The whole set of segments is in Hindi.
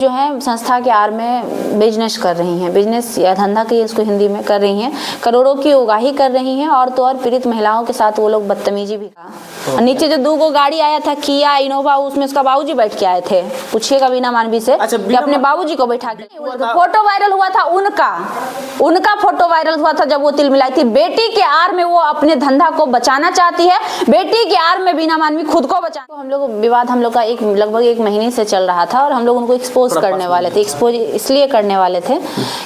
जो है संस्था के आड़ में बिजनेस कर रही हैं, बिजनेस या धंधा की इसको हिंदी में कर रही हैं, करोड़ों की उगाही कर रही हैं और तो और पीड़ित महिलाओं के साथ वो लोग बदतमीजी भी का। नीचे जो 2 गाड़ी आया था किया इनोवा, उसमें उसका बाबूजी बैठ के आए थे। पूछिएगा बीना मानवी से कि अपने बाबूजी को बैठा के। फोटो वायरल हुआ था उनका फोटो वायरल हुआ था जब वो तिल मिलाई थी। बेटी के आड़ में वो अपने धंधा को बचाना चाहती है, बेटी के आड़ में बीना मानवी खुद को बचा। तो हम लोग विवाद हम लोग का लगभग 1 महीने से चल रहा था और हम लोग उनको एक्सपोज करने वाले थे। एक्सपोज इसलिए करने वाले थे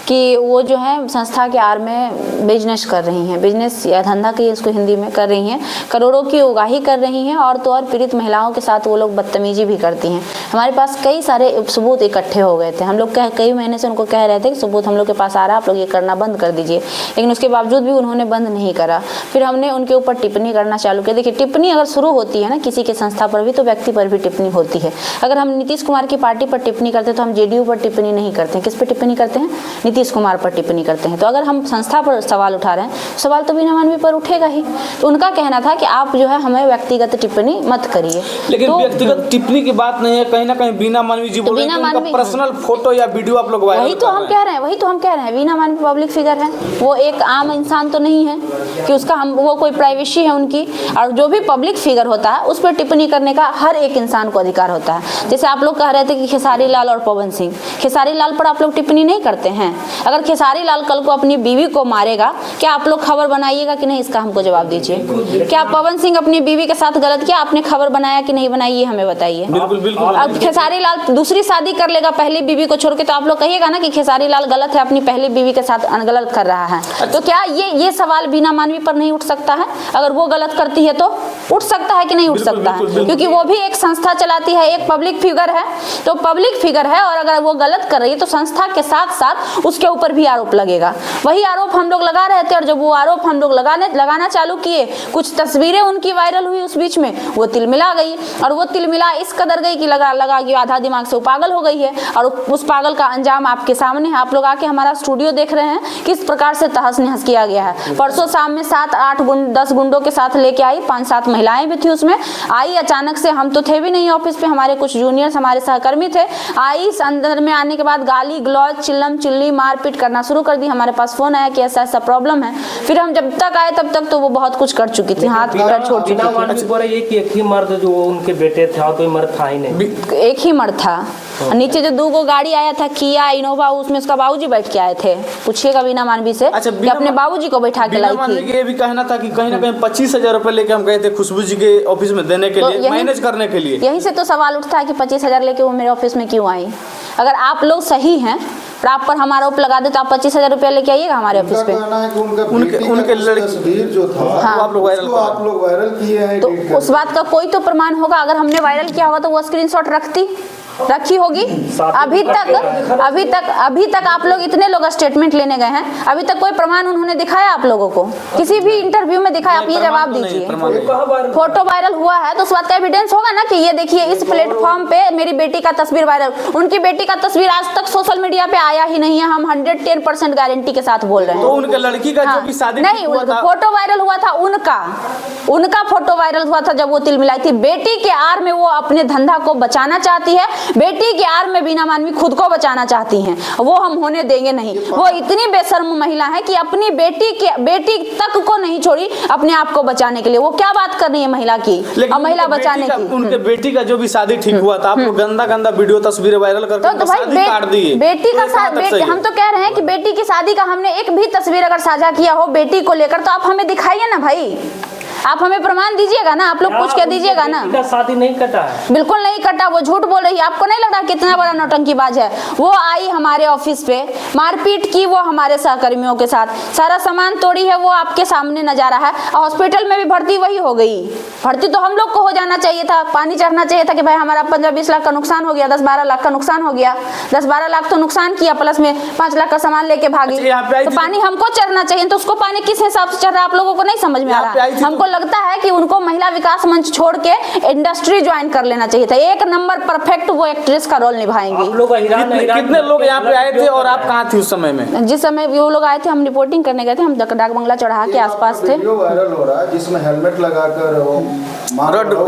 कि वो जो है संस्था के आड़ में बिजनेस कर रही हैं, बिजनेस या धंधा की इसको हिंदी में कर रही हैं, करोड़ों की उगाही कर रही हैं और तो और पीड़ित महिलाओं के साथ वो लोग बदतमीजी भी करती हैं। हमारे पास कई सारे सबूत इकट्ठे हो गए थे। हम लोग कई महीने से उनको कह रहे थे कि सबूत हम लोग के पास आ रहा है, आप लोग ये करना बंद कर दीजिए, लेकिन उसके बावजूद भी उन्होंने बंद नहीं करा। फिर हमने उनके ऊपर टिप्पणी करना चालू किया। देखिए, टिप्पणी अगर शुरू होती है ना किसी के संस्था पर भी तो व्यक्ति पर भी टिप्पणी होती है। अगर हम नीतीश कुमार की पार्टी पर टिप्पणी करते हैं तो हम जेडीयू पर टिप्पणी नहीं करते हैं। किस पर टिप्पणी करते हैं? नीतीश कुमार पर टिप्पणी करते हैं। तो अगर हम संस्था पर सवाल उठा रहे हैं, सवाल तो बीना मानवी पर उठेगा ही। तो उनका कहना था कि आप जो है हमें व्यक्तिगत टिप्पणी मत करिए। लेकिन तो व्यक्तिगत टिप्पणी की बात नहीं है, कहीं ना कहीं बीना मानवी जी बोल रहे हैं कि उनका पर्सनल फोटो या वीडियो आप लोग वायरल वही तो हम कह रहे हैं बीना मानवी पब्लिक फिगर है, वो एक आम इंसान तो नहीं है कि उसका वो कोई प्राइवेसी है उनकी। और जो भी पब्लिक फिगर होता है उस पर टिप्पणी करने का हर एक इंसान को अधिकार होता है। जैसे आप लोग कह रहे थे कि खेसारी लाल और पवन सिंह, खेसारी लाल पर आप लोग टिप्पणी नहीं करते हैं। अगर खेसारी लाल कल को अपनी बीवी को मारेगा, क्या आप लोग खबर बनाइएगा कि नहीं? इसका हमको जवाब दीजिए। क्या पवन सिंह अपनी बीवी के साथ गलत किया, आपने खबर बनाया कि नहीं बनाई, ये हमें बताइए। अब खेसारी लाल दूसरी शादी कर लेगा पहली बीवी को छोड़ के, तो आप लोग कहिएगा ना कि खेसारी लाल गलत है, अपनी पहली बीवी के साथ गलत कर रहा है। तो क्या ये सवाल बीना मानवी पर नहीं उठ सकता है? अगर वो गलत करती है तो उठ सकता है कि नहीं उठ सकता है? क्योंकि वो भी एक संस्था चलाती है, एक पब्लिक फिगर है। तो पब्लिक फिगर है और अगर वो गलत कर रही है तो संस्था के साथ साथ उसके ऊपर भी आरोप लगेगा। वही आरोप हम लोग लगा रहे थे और जब वो आरोप हम लोग लगाना चालू किए, कुछ तस्वीरें उनकी वायरल हुई, उस बीच में वो तिलमिला गई। और वो तिलमिला इस कदर गई कि लगा कि आधा दिमाग से वो पागल हो गई है। और उस पागल का अंजाम आपके सामने है। आप लोग आके हमारा स्टूडियो देख रहे हैं किस प्रकार से तहस नहस किया गया है। परसों शाम में 7-8 10 गुंडों के साथ लेके आई, 5-7 महिलाएं भी थी उसमें। आई अचानक से, हम तो थे भी नहीं ऑफिस पे, हमारे कुछ जूनियर्स हमारे सहकर्मी थे। आई अंदर में आने के बाद गाली गलौज चिल्लम चिल्ली मारपीट करना शुरू कर दी। हमारे पास फोन आया कि ऐसा ऐसा प्रॉब्लम है। फिर हम जब तक आए तब तक तो वो बहुत कुछ कर चुकी थी, हाथ पैर छोड़ चुकी थी। एक ही मर्द जो उनके बेटे थे, कोई मर्द था ही नहीं, एक ही मर्द था। नीचे जो 2 गाड़ी आया था किया इनोवा, उसमें उसका बाबूजी बैठ के आए थे। पूछिएगा बीना मानवी से कि अपने बाबूजी को बैठा के लाई थी। ये भी कहना था कि कहीं ना कहीं 25,000 रुपए लेके हम गए थे खुशबू जी के ऑफिस में देने के लिए, मैनेज करने के लिए। यहीं से तो सवाल उठता है कि 25,000 लेके वो मेरे ऑफिस में क्यों आई? अगर आप लोग सही हैं और आप पर हमारा आरोप लगा दे तो आप 25,000 रुपया लेके आइएगा हमारे ऑफिस पे। उनके तस्वीर जो था आप लोग वायरल किए हैं, तो उस बात का कोई तो प्रमाण होगा। अगर हमने वायरल किया होगा तो वो स्क्रीनशॉट रखी होगी। अभी तक आप लोग इतने लोग स्टेटमेंट लेने गए हैं, अभी तक कोई प्रमाण उन्होंने दिखाया आप लोगों को? किसी भी इंटरव्यू में दिखाया? आप ये जवाब दीजिए। फोटो वायरल हुआ है तो उस बात का एविडेंस होगा ना कि ये देखिए इस प्लेटफॉर्म पे मेरी बेटी का तस्वीर वायरल। उनकी बेटी का तस्वीर आज तक सोशल मीडिया पे आया ही नहीं है। हम 110% गारंटी के साथ बोल रहे हैं। तो उनके लड़की का जो भी शादी नहीं, फोटो वायरल हुआ था उनका फोटो वायरल हुआ था जब वो तिल मिलाई थी। बेटी के आड़ में वो अपने धंधा को बचाना चाहती है, बेटी के आड़ में बीना मानवी खुद को बचाना चाहती हैं। वो हम होने देंगे नहीं। वो इतनी बेशर्म महिला है कि अपनी बेटी तक को नहीं छोड़ी अपने आप को बचाने के लिए। वो क्या बात कर रही है महिला की और महिला बचाने की? उनके बेटी का जो भी शादी ठीक हुआ था, आप लोग गंदा वीडियो तस्वीरें वायरल करके तो भाई बेटी का हम तो कह रहे हैं कि बेटी की शादी का हमने एक भी तस्वीर अगर साझा किया हो बेटी को लेकर तो आप हमें दिखाइए ना भाई। आप हमें प्रमाण दीजिएगा ना, आप लोग पूछ के दीजिएगा ना। शादी नहीं कटा है, बिल्कुल नहीं कटा। वो झूठ बोल रही है। आपको नहीं लग रहा कितना बड़ा नौटंकीबाज है? वो आई हमारे ऑफिस पे, मारपीट की वो हमारे सहकर्मियों के साथ, सारा सामान तोड़ी है, वो आपके सामने नजारा है। हॉस्पिटल में भी भर्ती वही हो गई। भर्ती तो हम लोग को हो जाना चाहिए था, पानी चढ़ना चाहिए था कि भाई हमारा 15-20 लाख का नुकसान हो गया, 10-12 लाख का नुकसान हो गया। 10-12 लाख तो नुकसान किया, प्लस में 5 लाख का सामान लेके भागी। तो पानी हमको चढ़ना चाहिए। तो उसको पानी किस हिसाब से चढ़ रहा है आप लोगों को नहीं समझ में आ रहा? हमको लगता है कि उनको महिला विकास मंच छोड़ के इंडस्ट्री ज्वाइन कर लेना चाहिए था। एक नंबर परफेक्ट वो एक्ट्रेस का रोल निभाएंगी। कितने लोग यहाँ पे आए थे और आप कहाँ थी उस समय में? जिस समय वो लोग आए थे हम रिपोर्टिंग करने गए थे, हम डाक बंगला चौराहा के आसपास थे। वीडियो वायरल हो रहा है जिसमें हेलमेट लगाकर वो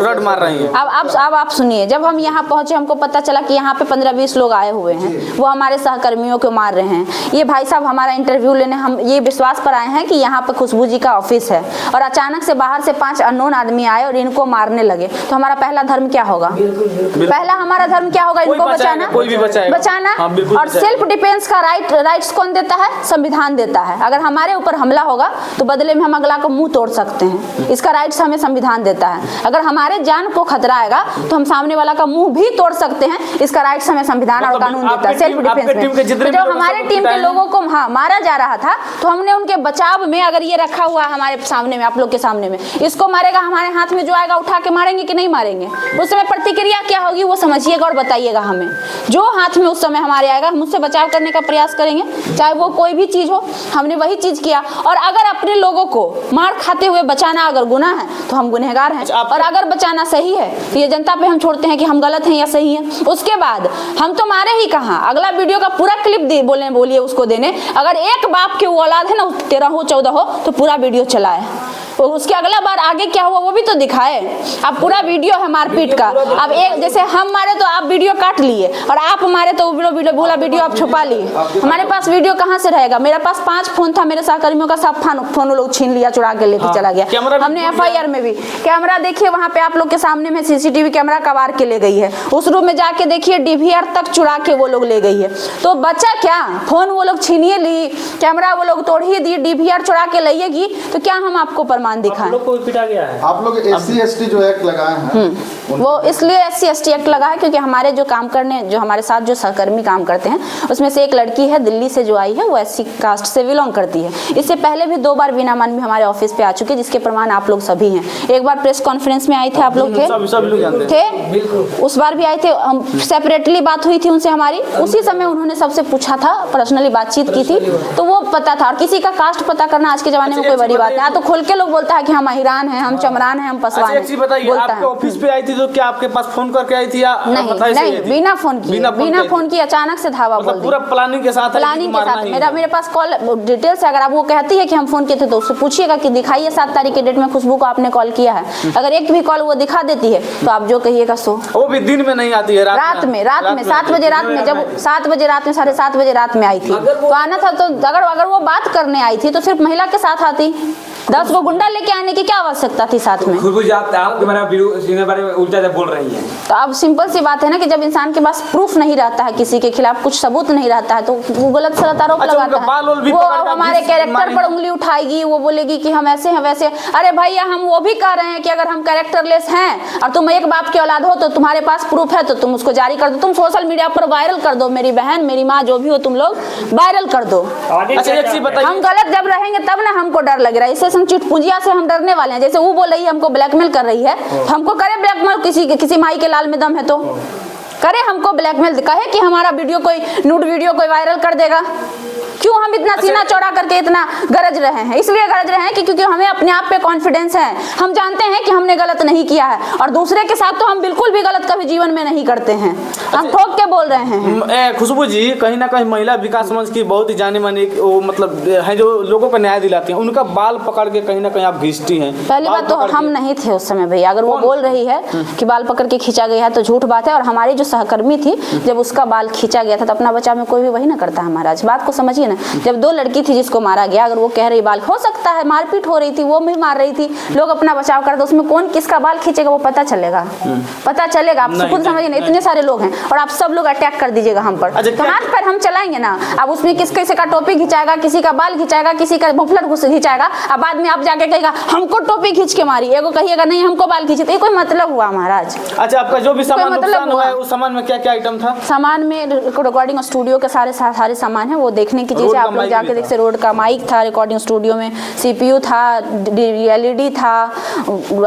रड मार रही है। अब आप सुनिए, जब हम यहाँ पहुंचे हमको पता चला कि यहाँ पे 15-20 लोग आए हुए हैं, वो हमारे सहकर्मियों को मार रहे हैं। ये भाई साहब हमारा इंटरव्यू लेने हम ये विश्वास पर आए हैं कि यहाँ पे खुशबू जी का ऑफिस है और अचानक से बाहर से 5 अननोन आदमी आए और इनको मारने लगे, तो हमारा पहला धर्म क्या होगा? पहला हमारा धर्म क्या होगा? इनको बचाना, कोई भी बचाना। और सेल्फ डिफेंस का राइट्स कौन देता है? संविधान देता है। अगर हमारे ऊपर हमला होगा तो बदले में हम अगला को मुंह तोड़ सकते हैं, इसका राइट्स हमें संविधान देता है। अगर हमारे जान को खतरा आएगा तो हम सामने वाला का मुंह भी तोड़ सकते हैं, इसका राइट्स हमें संविधान और कानून देता है सेल्फ डिफेंस में। तो जब हमारे टीम के लोगों को मारा जा रहा था तो हमने उनके बचाव में, अगर ये रखा हुआ हमारे सामने में, आप लोग के सामने में, इसको मारेगा, हमारे हाथ में जो आएगा उठा के मारेंगे कि नहीं मारेंगे? उस समय प्रतिक्रिया क्या होगी वो समझिएगा और बताइएगा हमें। जो हाथ में उस समय हमारे आएगा हम उससे बचाव करने का प्रयास करेंगे, चाहे वो कोई भी चीज हो। हमने वही चीज किया। और अगर अपने लोगों को मार खाते हुए बचाना अगर गुनाह है तो हम गुनहगार हैं, और अगर बचाना सही है तो ये जनता पे हम छोड़ते हैं कि हम गलत हैं या सही हैं। उसके बाद हम तो मारे ही कहाँ, अगला वीडियो का पूरा क्लिप बोलिए उसको देने। अगर एक बाप के वो औलाद है ना, 13 हो 14 हो, तो पूरा वीडियो चलाए, और उसके अगला बार आगे क्या हुआ वो भी तो दिखाए। अब पूरा वीडियो है मारपीट का। अब एक जैसे हम मारे तो आप वीडियो काट लिए, और आप मारे तो बोला वीडियो आप छुपा लिए। हमारे पास वीडियो कहाँ से रहेगा? मेरे पास 5 फोन था, मेरे सहकर्मियों का सब फोन लोग छीन लिया, चुरा के लेके चला गया। हमने FIR में भी कैमरा देखिए, वहाँ पे आप लोग के सामने में CCTV कैमरा कबार के ले गई है। उस रूम में जाके देखिए DVR तक चुरा के वो लोग ले गई है। तो बच्चा क्या, फोन वो लोग छीनिए ली, कैमरा वो लोग तोड़िए दी, DVR चुरा के लाइएगी, तो क्या हम आपको प्रमाण दिखाएं? लोग को पिटा गया है। आप लोग SC/ST जो एक्ट लगाए हैं वो इसलिए SC/ST एक्ट लगा है क्योंकि हमारे जो काम करने, जो हमारे साथ जो सहकर्मी काम करते हैं, उसमें से एक लड़की है दिल्ली से जो आई है, वो SC कास्ट से बिलोंग करती है। इससे पहले भी 2 बार वीना मानवी हमारे ऑफिस पे आ चुके, जिसके प्रमाण आप लोग सभी हैं। एक बार प्रेस कॉन्फ्रेंस में आए थे, आप लोग थे, उस बार भी आए थे, हम सेपरेटली बात हुई थी उनसे हमारी। उसी समय उन्होंने सबसे पूछा था, पर्सनली बातचीत की थी, तो वो पता था। और किसी का कास्ट पता करना आज के जमाने में कोई बड़ी बात है। तो खुल के लोग बोलता है कि हम अहिरान हैं, हम चमरान हैं, हम पसवान हैं। अच्छा बताइए, आपके ऑफिस पे आई थी तो क्या आपके पास फोन करके आई थी या नहीं, बिना फोन की अचानक से धावा बोल दी। पूरा प्लानिंग के साथ मेरे पास कॉल डिटेल्स है। अगर आप वो कहती है कि हम फोन किए थे तो उससे पूछिएगा कि दिखाइए 7 तारीख के डेट में खुशबू को आपने कॉल किया है। अगर एक भी कॉल वो दिखा देती है तो आप जो कहिएगा सो। वो भी दिन में नहीं आती है, रात में 7 बजे रात में, जब 7 बजे रात में, 7:30 बजे रात में आई थी तो आना था। तो अगर वो बात करने आई थी तो सिर्फ महिला के साथ आती, 10 को गुंडा लेके आने की क्या आवश्यकता थी साथ में? खुशबू जी आप के बारे में उल्टा बोल रही हैं। तो अब सिंपल सी बात है ना कि जब इंसान के पास प्रूफ नहीं रहता है, किसी के खिलाफ कुछ सबूत नहीं रहता है, तो वो गलत सलत आरोप लगाता है। वो हमारे कैरेक्टर पर उंगली उठाएगी, वो बोलेगी कि हम ऐसे हैं वैसे। अरे भैया, हम वो भी कह रहे हैं कि अगर हम कैरेक्टरलेस हैं और तुम एक बाप के औलाद हो तो तुम्हारे पास प्रूफ है तो तुम उसको जारी कर दो, तुम सोशल मीडिया पर वायरल कर दो। मेरी बहन, मेरी माँ, जो भी हो तुम लोग वायरल कर दो। हम गलत जब रहेंगे तब ना हमको डर लग रहा है। इससे चुटपुंजिया से हम डरने वाले हैं। जैसे वो बोल रही है हमको ब्लैकमेल कर रही है, हमको करे ब्लैकमेल। किसी माई के लाल में दम है तो करे हमको ब्लैकमेल, कहे कि हमारा वीडियो कोई न्यूड वीडियो कोई वायरल कर देगा। क्यों हम इतना सीना चौड़ा करके इतना गरज रहे हैं? इसलिए गरज रहे हैं कि क्योंकि हमें अपने आप पे कॉन्फिडेंस है। हम जानते हैं कि हमने गलत नहीं किया है, और दूसरे के साथ तो हम बिल्कुल भी गलत कभी जीवन में नहीं करते हैं। हम ठोक के बोल रहे हैं। खुशबू जी, कहीं ना कहीं महिला विकास मंच की बहुत ही जाने माने वो मतलब है, जो लोगों को न्याय दिलाती हैं, उनका बाल पकड़ के कहीं ना कहीं आप घिसती हैं। पहली बात तो हम नहीं थे उस समय भैया। अगर वो बोल रही है कि बाल पकड़ के खींचा गया है तो झूठ बात है। और हमारी जो सहकर्मी थी, जब उसका बाल खींचा गया था तो अपना बचाव में कोई भी वही ना करता है महाराज। बात को समझिए ना। जब 2 लड़की थी जिसको मारा गया, अगर वो कह रही बाल, हो सकता है मारपीट हो रही थी, वो भी मार रही थी, लोग अपना बचाव कर दो, उसमें कौन किसका बाल खींचेगा वो पता चलेगा। आप खुद समझिए ना, इतने सारे लोग हैं और आप सब लोग अटैक कर दीजिएगा हम पर, तो हाथ पर हम चलाएंगे ना। अब उसमें किसी का टोपी खिंचाएगा, किसी का बाल खिंचाएगा, किसी का मुफलर खिंचाएगा। अब बाद में आप जाके कहेगा हमको टोपी खींच के मारी, एगो कहिएगा नहीं हमको बाल खींचे। ये कोई मतलब हुआ महाराज? अच्छा, आपका जो भी सामान नुकसान हुआ है, उस सामान में क्या क्या आइटम था? सामान में रिकॉर्डिंग स्टूडियो के सारे सामान है, वो देखने की चीज़ है, आप लोग जाके देख सकते। रोड का माइक था रिकॉर्डिंग स्टूडियो में, CPU था, LED था,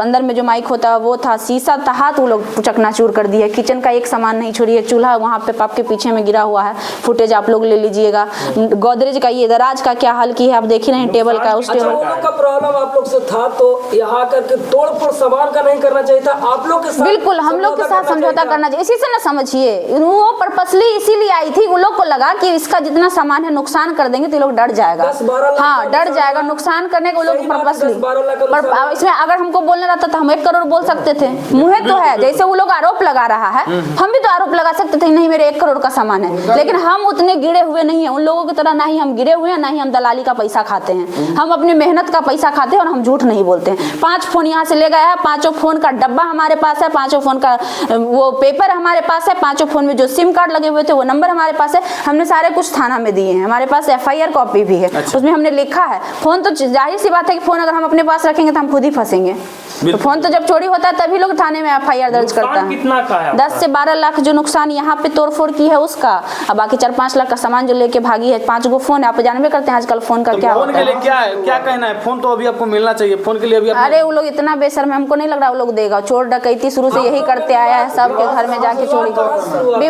अंदर में जो माइक होता है वो था, शीशा तहात वो लोग चकनाचूर कर दी है। किचन का एक सामान नहीं छोड़ी है, चूल्हा वहाँ पे आपके पीछे में गिरा हुआ है, फुटेज आप लोग ले लीजिएगा। गोदरेज का ये दराज का क्या हाल की है आप देख ही रहे हैं, टेबल का, उस अच्छा, टेबल वो लोग का प्रॉब्लम आप लोग से था तो यहाँ करके तोड़ फोड़ सामान का नहीं करना चाहिए था, आप लोग के साथ बिल्कुल हम लोग के साथ समझौता करना चाहिए। इसी से ना समझिए, वो पर्पसली इसीलिए आई थी, उन लोग को लगा कि इसका जितना सामान है नुकसान कर देंगे तो ये लोग डर जाएगा। 10-12 लाख हाँ डर जाएगा, नुकसान करने को लोग पर्पसली। 10-12 लाख का पर इसमें अगर हमको बोलना रहता तो हम 1 करोड़ बोल सकते थे, मुँह तो है। जैसे वो लोग आरोप लगा रहा है, हम भी तो आरोप लगा सकते थे, नहीं मेरे 1 करोड़ का सामान है। लेकिन हम उतने गिरे हुए नहीं है उन लोगों की तरह, ना ही हम गिरे हुए हैं, ना ही हम दलाली का पैसा खाते हैं। हम अपनी मेहनत का पैसा खाते हैं और हम झूठ नहीं बोलते हैं। 5 फोन यहाँ से ले गया है, 5 फोन का डब्बा हमारे पास है, 5 फोन का वो पेपर हमारे पास है, 5 फोन में जो सिम कार्ड लगे हुए थे वो नंबर हमारे पास है। हमने सारे कुछ थाना में दिए हैं, हमारे पास FIR कॉपी भी है। अच्छा। उसमें हमने लिखा है। फोन तो जाहिर सी बात है कि फोन अगर हम अपने पास रखेंगे तो हम खुद ही फंसेंगे। तो फोन तो जब चोरी होता है तभी लोग थाने में FIR दर्ज करता नुकसान है। कितना का है 10 से 12 लाख जो नुकसान यहाँ पे तोड़फोड़ की है उसका, अब बाकी 4-5 लाख का सामान जो लेके भागी है। 5 गो फोन है, आप जानबे करते हैं आजकल फोन का क्या फोन होता के लिए है। क्या है, क्या कहना है? फोन तो अभी आपको मिलना चाहिए, फोन के लिए अभी अरे वो लोग इतना बेशर्म है, हमको नहीं लग रहा वो लोग देगा। चोर डकैती शुरू से यही करते आया है, सबके घर में जाके चोरी।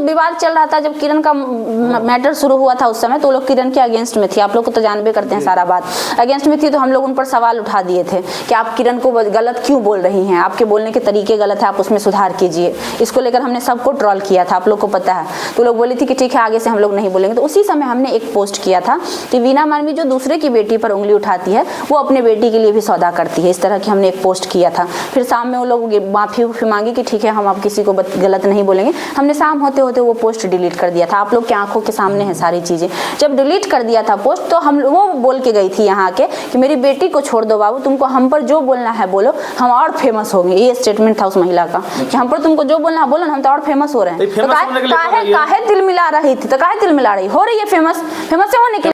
विवाद चल रहा था जब किरण का मैटर शुरू हुआ था उस समय, तो वो लोग किरण के अगेंस्ट में थी। आप लोग को तो जानबे करते हैं सारा बात, अगेंस्ट में थी। तो हम लोग उन पर सवाल उठा दिए थे कि आप किरण को गलत क्यों बोल रही हैं, आपके बोलने के तरीके गलत है, आप उसमें सुधार कीजिए। इसको लेकर हमने सबको ट्रोल किया था, आप लोग को पता है। तो लोग बोली थी कि ठीक है आगे से हम लोग नहीं बोलेंगे। तो उसी समय हमने एक पोस्ट किया था कि वीना मानवी जो दूसरे की बेटी पर उंगली उठाती है वो अपने बेटी के लिए भी सौदा करती है, इस तरह की हमने एक पोस्ट किया था। फिर शाम में वो लोग माफ़ी मांगी कि ठीक है हम अब किसी को गलत नहीं बोलेंगे। हमने शाम होते होते वो पोस्ट डिलीट कर दिया था, आप लोग की आंखों के सामने है सारी चीज़ें। जब डिलीट कर दिया था पोस्ट तो हम वो बोल के गई थी यहाँ के कि मेरी बेटी को छोड़ दो बाबू, तुमको हम पर जो बोलना है बोलो, हम और फेमस होंगे। ये स्टेटमेंट था उस महिला का कि हम पर तुमको जो बोलना है बोलो ना, हम तो और फेमस हो रहे हैं। तो काहे तिल मिला रही थी, तो काहे तिल मिला रही हो रही है फेमस से होने के